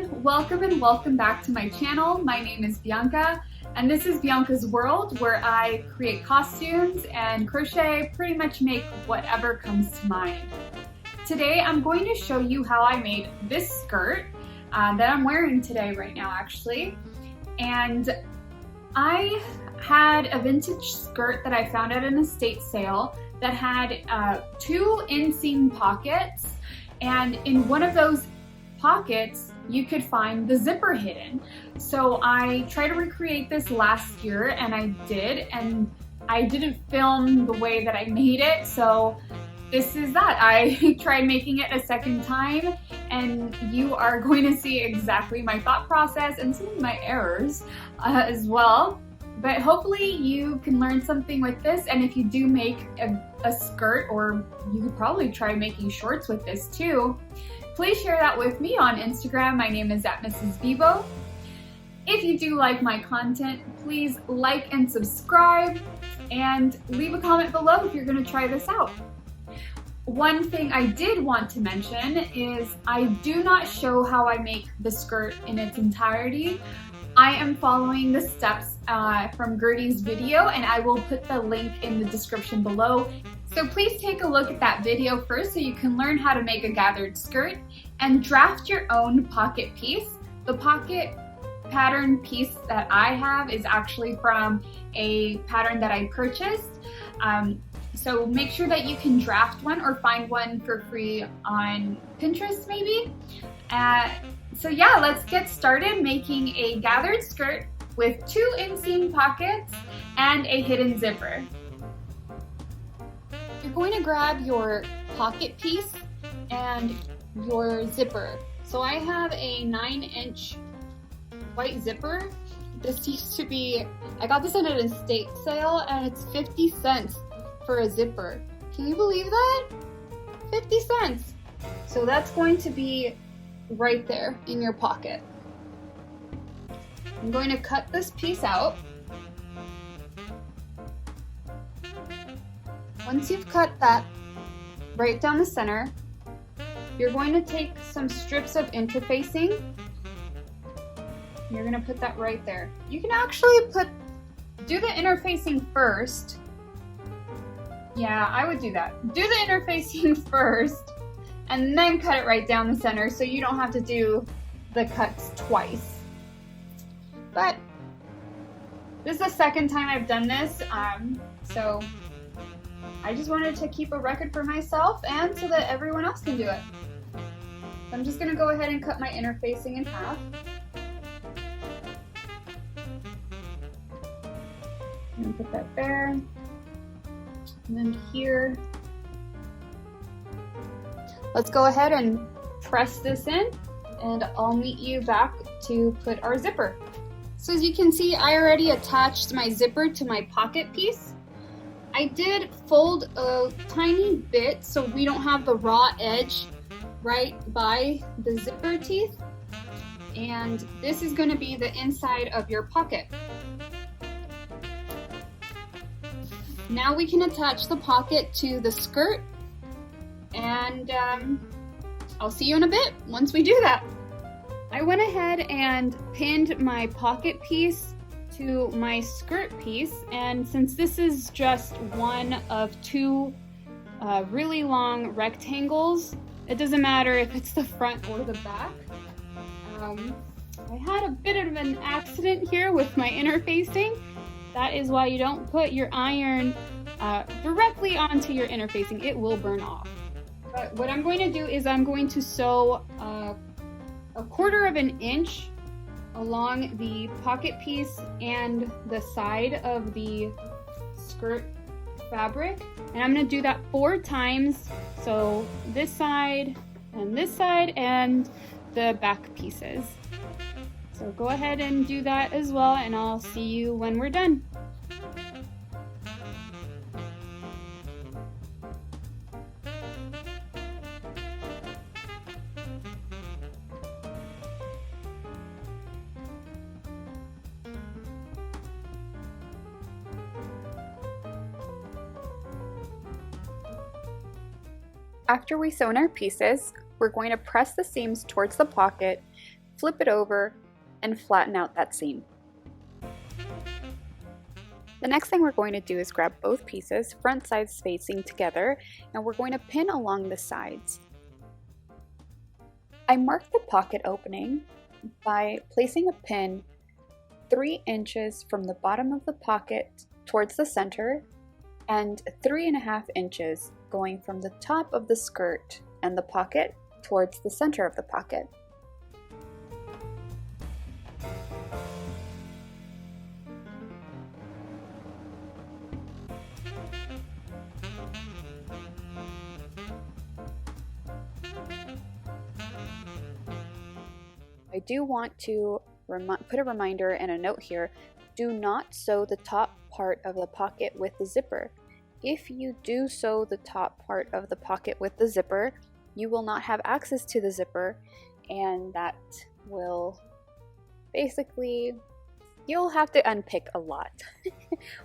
everyone, welcome and welcome back to my channel. My name is Bianca and this is Bianca's World, where I create costumes and crochet, pretty much make whatever comes to mind. Today I'm going to show you how I made this skirt that I'm wearing today right now actually. And I had a vintage skirt that I found at an estate sale that had two inseam pockets, and in one of those pockets you could find the zipper hidden. So I tried to recreate this last year and I did, and I didn't film the way that I made it, so this is that. I tried making it a second time and you are going to see exactly my thought process and some of my errors as well. But hopefully you can learn something with this, and if you do make a skirt, or you could probably try making shorts with this too, please share that with me on Instagram. My name is @MrsVivo. If you do like my content, please like and subscribe and leave a comment below if you're going to try this out. One thing I did want to mention is I do not show how I make the skirt in its entirety. I am following the steps from Gertie's video, and I will put the link in the description below. So please take a look at that video first so you can learn how to make a gathered skirt and draft your own pocket piece. The pocket pattern piece that I have is actually from a pattern that I purchased. So make sure that you can draft one or find one for free on Pinterest maybe. So yeah, let's get started making a gathered skirt with two inseam pockets and a hidden zipper. You're going to grab your pocket piece and your zipper. So I have a 9-inch white zipper. This used to be, I got this at an estate sale and it's 50 cents for a zipper. Can you believe that? 50 cents. So that's going to be right there in your pocket. I'm going to cut this piece out. Once you've cut that right down the center, you're going to take some strips of interfacing. You're going to put that right there. You can actually do the interfacing first. Yeah, I would do that. Do the interfacing first and then cut it right down the center so you don't have to do the cuts twice. But this is the second time I've done this, so I just wanted to keep a record for myself and so that everyone else can do it. So I'm just going to go ahead and cut my interfacing in half. I'm going to put that there, and then here. Let's go ahead and press this in, and I'll meet you back to put our zipper. So as you can see, I already attached my zipper to my pocket piece. I did fold a tiny bit so we don't have the raw edge right by the zipper teeth. And this is going to be the inside of your pocket. Now we can attach the pocket to the skirt, and I'll see you in a bit once we do that. I went ahead and pinned my pocket piece to my skirt piece, and since this is just one of two really long rectangles, it doesn't matter if it's the front or the back. I had a bit of an accident here with my interfacing. That is why you don't put your iron directly onto your interfacing. It will burn off. But what I'm going to do is I'm going to sew a 1/4 inch along the pocket piece and the side of the skirt fabric. And I'm going to do that 4 times. So this side and the back pieces. So go ahead and do that as well, and I'll see you when we're done. After we sew in our pieces, we're going to press the seams towards the pocket flip it over, and flatten out that seam. The next thing we're going to do is grab both pieces, front sides facing together, and we're going to pin along the sides. I marked the pocket opening by placing a pin 3 inches from the bottom of the pocket towards the center and 3.5 inches going from the top of the skirt and the pocket towards the center of the pocket. I do want to put a reminder and a note here. Do not sew the top part of the pocket with the zipper. If you do sew the top part of the pocket with the zipper, you will not have access to the zipper, and that will basically, you'll have to unpick a lot.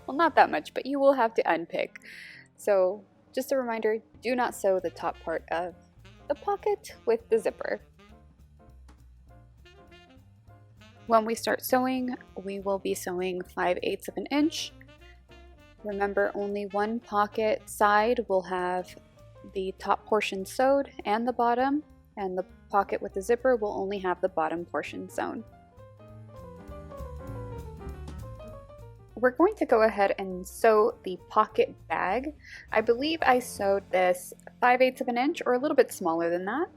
Well, not that much, but you will have to unpick. So just a reminder, do not sew the top part of the pocket with the zipper. When we start sewing, we will be sewing 5/8 of an inch. Remember, only one pocket side will have the top portion sewed and the bottom, and the pocket with the zipper will only have the bottom portion sewn. We're going to go ahead and sew the pocket bag. I believe I sewed this 5/8 of an inch or a little bit smaller than that.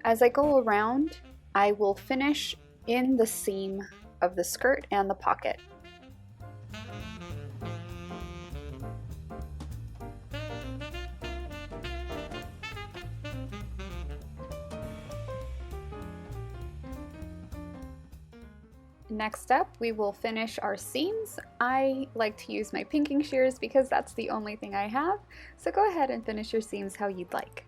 As I go around, I will finish in the seam of the skirt and the pocket. Next up, we will finish our seams. I like to use my pinking shears because that's the only thing I have, so go ahead and finish your seams how you'd like.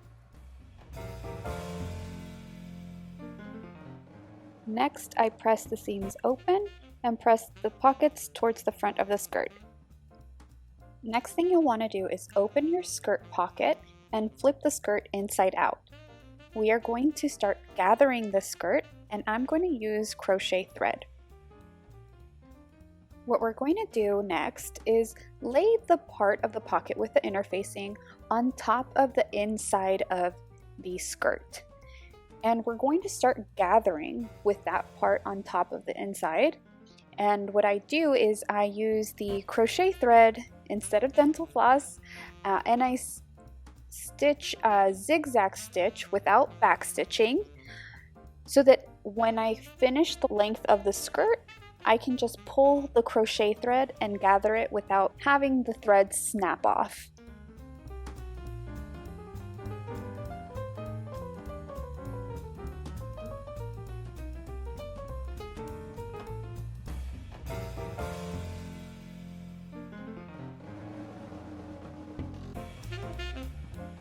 Next, I press the seams open and press the pockets towards the front of the skirt. Next thing you'll want to do is open your skirt pocket and flip the skirt inside out. We are going to start gathering the skirt, and I'm going to use crochet thread. What we're going to do next is lay the part of the pocket with the interfacing on top of the inside of the skirt. And we're going to start gathering with that part on top of the inside. And what I do is I use the crochet thread instead of dental floss, and I stitch a zigzag stitch without back stitching, so that when I finish the length of the skirt, I can just pull the crochet thread and gather it without having the thread snap off.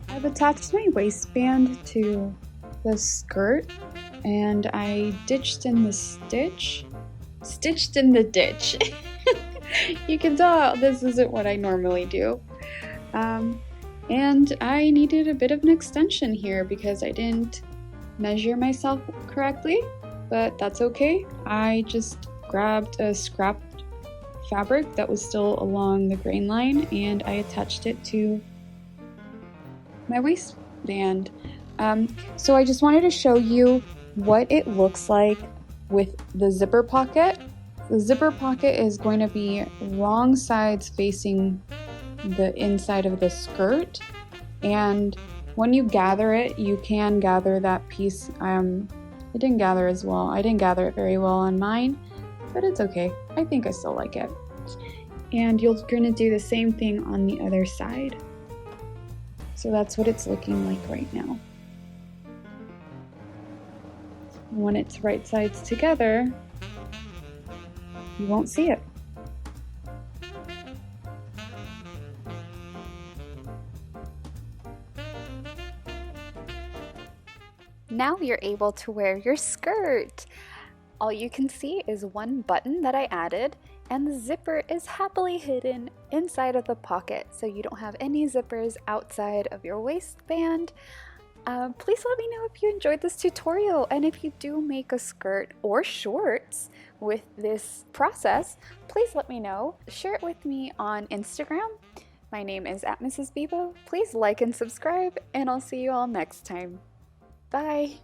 I've attached my waistband to the skirt, and I stitched in the ditch. You can tell this isn't what I normally do. And I needed a bit of an extension here because I didn't measure myself correctly, but that's okay. I just grabbed a scrapped fabric that was still along the grain line, and I attached it to my waistband. So I just wanted to show you what it looks like with the zipper pocket. The zipper pocket is going to be wrong sides facing the inside of the skirt, and when you gather it, you can gather that piece. I didn't gather as well. I didn't gather it very well on mine, but it's okay. I think I still like it. And you're going to do the same thing on the other side. So that's what it's looking like right now. When it's right sides together, you won't see it. Now you're able to wear your skirt. All you can see is one button that I added, and the zipper is happily hidden inside of the pocket, so you don't have any zippers outside of your waistband. Please let me know if you enjoyed this tutorial, and if you do make a skirt or shorts with this process, please let me know. Share it with me on Instagram. My name is @Mrs. Bebo. Please like and subscribe, and I'll see you all next time. Bye!